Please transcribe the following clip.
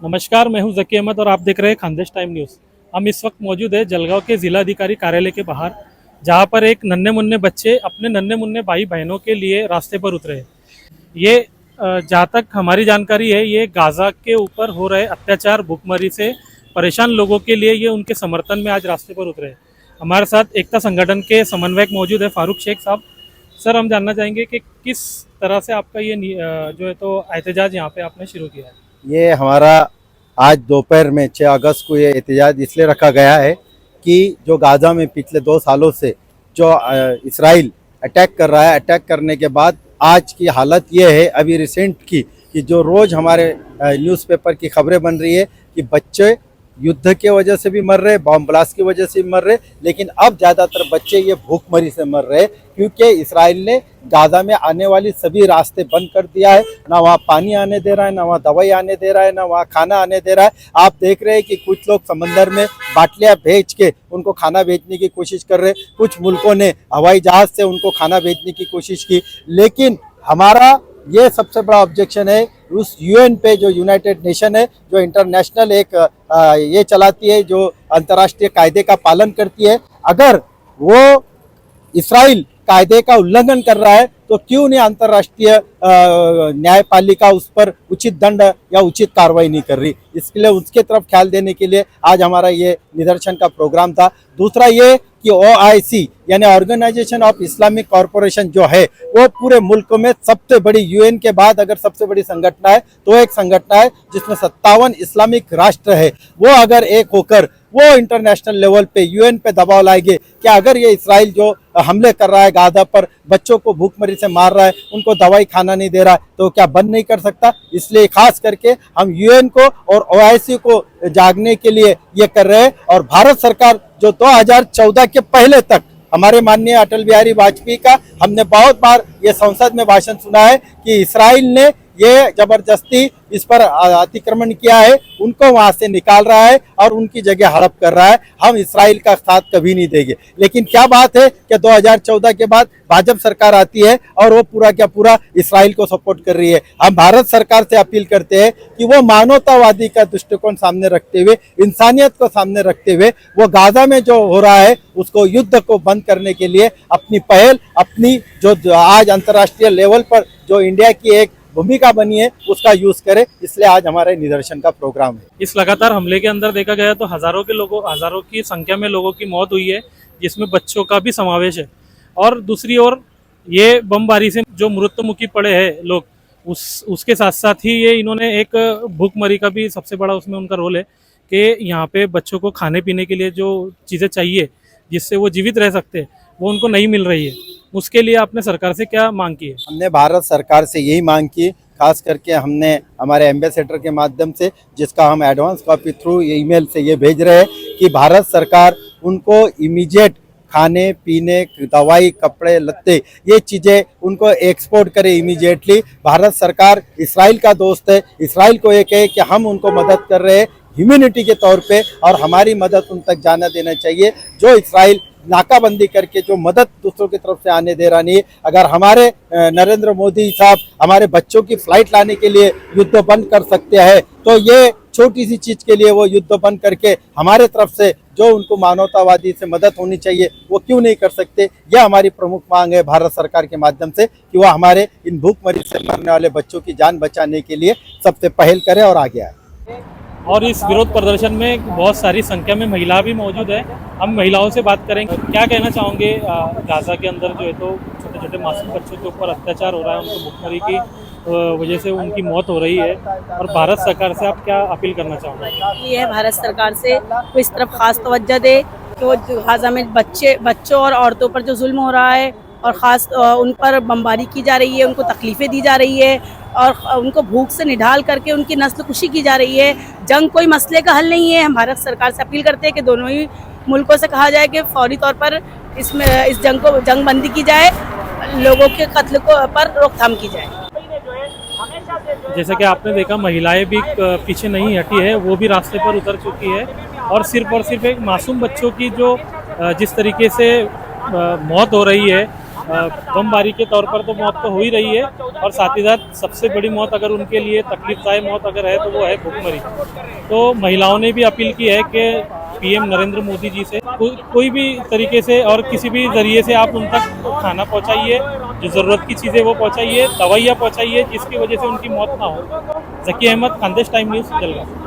नमस्कार, मैं हूं ज़की अहमद और आप देख रहे हैं खानदेश टाइम न्यूज़। हम इस वक्त मौजूद है जलगांव के जिलाधिकारी कार्यालय के बाहर, जहां पर एक नन्हे मुन्ने बच्चे अपने नन्हे मुन्ने भाई बहनों के लिए रास्ते पर उतरे हैं। ये जहां तक हमारी जानकारी है, ये गाज़ा के ऊपर हो रहे अत्याचार, भूखमरी से परेशान लोगों के लिए ये उनके समर्थन में आज रास्ते पर उतरे हैं। हमारे साथ एकता संगठन के समन्वयक मौजूद है फारूक शेख साहब। सर, हम जानना चाहेंगे कि किस तरह से आपका ये जो है तो एहतजाज यहाँ पे आपने शुरू किया है। ये हमारा आज दोपहर में 6 अगस्त को ये एहतजाज इसलिए रखा गया है कि जो गाज़ा में पिछले 2 सालों से जो इसराइल अटैक कर रहा है, अटैक करने के बाद आज की हालत ये है अभी रिसेंट की कि जो रोज़ हमारे न्यूज़पेपर की खबरें बन रही है कि बच्चे युद्ध के वजह से भी मर रहे, बॉम्ब ब्लास्ट की वजह से भी मर रहे, लेकिन अब ज़्यादातर बच्चे ये भूखमरी से मर रहे क्योंकि इसराइल ने गाज़ा में आने वाली सभी रास्ते बंद कर दिया है। ना वहाँ पानी आने दे रहा है, ना वहाँ दवाई आने दे रहा है, ना वहाँ खाना आने दे रहा है। आप देख रहे हैं कि कुछ लोग समंदर में बाटलियाँ भेज के उनको खाना भेजने की कोशिश कर रहे, कुछ मुल्कों ने हवाई जहाज़ से उनको खाना भेजने की कोशिश की। लेकिन हमारा ये सबसे बड़ा ऑब्जेक्शन है उस यूएन पे, जो यूनाइटेड नेशन है, जो इंटरनेशनल एक ये चलाती है, जो अंतर्राष्ट्रीय कायदे का पालन करती है। अगर वो इसराइल कायदे का उल्लंघन कर रहा है तो क्यों नहीं अंतर्राष्ट्रीय न्यायपालिका उस पर उचित दंड या उचित कार्रवाई नहीं कर रही। इसके लिए उसके तरफ ख्याल देने के लिए आज हमारा ये निदर्शन का प्रोग्राम था। दूसरा ये कि OIC यानी ऑर्गेनाइजेशन ऑफ इस्लामिक कॉरपोरेशन जो है वो पूरे मुल्क में सबसे बड़ी, यूएन के बाद अगर सबसे बड़ी संगठन है तो एक संगठन है जिसमें 57 इस्लामिक राष्ट्र है। वो अगर एक होकर वो इंटरनेशनल लेवल पे यूएन पे दबाव लाएंगे कि अगर ये इसराइल जो हमले कर रहा है गाज़ा पर, बच्चों को भूखमरी से मार रहा है, उनको दवाई खाना नहीं दे रहा है, तो क्या बंद नहीं कर सकता। इसलिए खास करके हम यूएन को और OIC को जागने के लिए ये कर रहे हैं। और भारत सरकार जो 2014 के पहले तक हमारे माननीय अटल बिहारी वाजपेयी का हमने बहुत बार ये संसद में भाषण सुना है कि इसराइल ने ये जबरदस्ती इस पर अतिक्रमण किया है, उनको वहां से निकाल रहा है और उनकी जगह हड़प कर रहा है। हम इसराइल का साथ कभी नहीं देंगे। लेकिन क्या बात है कि 2014 के बाद भाजपा सरकार आती है और वो पूरा क्या पूरा इसराइल को सपोर्ट कर रही है। हम भारत सरकार से अपील करते हैं कि वो मानवतावादी का दृष्टिकोण सामने रखते हुए, इंसानियत को सामने रखते हुए, वो गाज़ा में जो हो रहा है उसको, युद्ध को बंद करने के लिए अपनी पहल, अपनी जो आज अंतर्राष्ट्रीय लेवल पर जो इंडिया की एक भूमिका बनी है उसका यूज करें। इसलिए आज हमारे निदर्शन का प्रोग्राम है। इस लगातार हमले के अंदर देखा गया तो हजारों की संख्या में लोगों की मौत हुई है, जिसमें बच्चों का भी समावेश है। और दूसरी ओर ये बमबारी से जो मृत्युमुखी पड़े हैं लोग, उसके साथ साथ ही ये इन्होंने एक भूखमरी का भी सबसे बड़ा उसमें उनका रोल है कि यहाँ पे बच्चों को खाने पीने के लिए जो चीज़ें चाहिए जिससे वो जीवित रह सकते हैं, वो उनको नहीं मिल रही है। उसके लिए आपने सरकार से क्या मांग की है? हमने भारत सरकार से यही मांग की, खास करके हमने हमारे एम्बेसडर के माध्यम से, जिसका हम एडवांस कॉपी थ्रू ईमेल से ये भेज रहे हैं कि भारत सरकार उनको इमीडिएट खाने पीने, दवाई, कपड़े लत्ते, ये चीज़ें उनको एक्सपोर्ट करे इमीडिएटली। भारत सरकार इसराइल का दोस्त है, इसराइल को ये कहे कि हम उनको मदद कर रहे हैं ह्यूमैनिटी के तौर पे, और हमारी मदद उन तक जाना देना चाहिए। जो इसराइल नाकाबंदी करके जो मदद दूसरों की तरफ से आने दे रहा नहीं है। अगर हमारे नरेंद्र मोदी साहब हमारे बच्चों की फ्लाइट लाने के लिए युद्ध बंद कर सकते हैं, तो ये छोटी सी चीज़ के लिए वो युद्ध बंद करके हमारे तरफ से जो उनको मानवतावादी से मदद होनी चाहिए वो क्यों नहीं कर सकते। यह हमारी प्रमुख मांग है भारत सरकार के माध्यम से कि वह हमारे इन भूखमरी से मरने वाले बच्चों की जान बचाने के लिए सबसे पहल करे और आगे आए। और इस विरोध प्रदर्शन में बहुत सारी संख्या में महिला भी मौजूद है। हम महिलाओं से बात करेंगे। क्या कहना चाहोगे, गाज़ा के अंदर जो है तो छोटे छोटे मासूम बच्चों के ऊपर अत्याचार हो रहा है, उनको भूखमरी की वजह से उनकी मौत हो रही है, और भारत सरकार से आप क्या अपील करना चाहोगे? ये है भारत सरकार से वो इस तरफ खास तवज्जो दे कि वो गाज़ा में बच्चों और औरतों पर जो जुल्म हो रहा है और ख़ास उन पर बमबारी की जा रही है, उनको तकलीफ़ें दी जा रही है और उनको भूख से निढाल करके उनकी नस्ल कुशी की जा रही है। जंग कोई मसले का हल नहीं है। हम भारत सरकार से अपील करते हैं कि दोनों ही मुल्कों से कहा जाए कि फौरी तौर पर इस जंग बंदी की जाए, लोगों के कत्ल को पर रोकथाम की जाए। जैसे कि आपने देखा, महिलाएं भी पीछे नहीं हटी है, वो भी रास्ते पर उतर चुकी है। और सिर्फ एक मासूम बच्चों की जो जिस तरीके से मौत हो रही है, बमबारी के तौर पर तो मौत तो हो ही रही है, और साथ ही साथ सबसे बड़ी मौत अगर उनके लिए तकलीफदायक मौत अगर है तो वो है भूखमरी। तो महिलाओं ने भी अपील की है कि पीएम नरेंद्र मोदी जी से कोई भी तरीके से और किसी भी जरिए से आप उन तक खाना पहुंचाइए, जो ज़रूरत की चीज़ें वो पहुंचाइए, दवाइयाँ पहुंचाइए, जिसकी वजह से उनकी मौत ना हो। Zaki Ahmed, Khandesh time news, Jalgaon.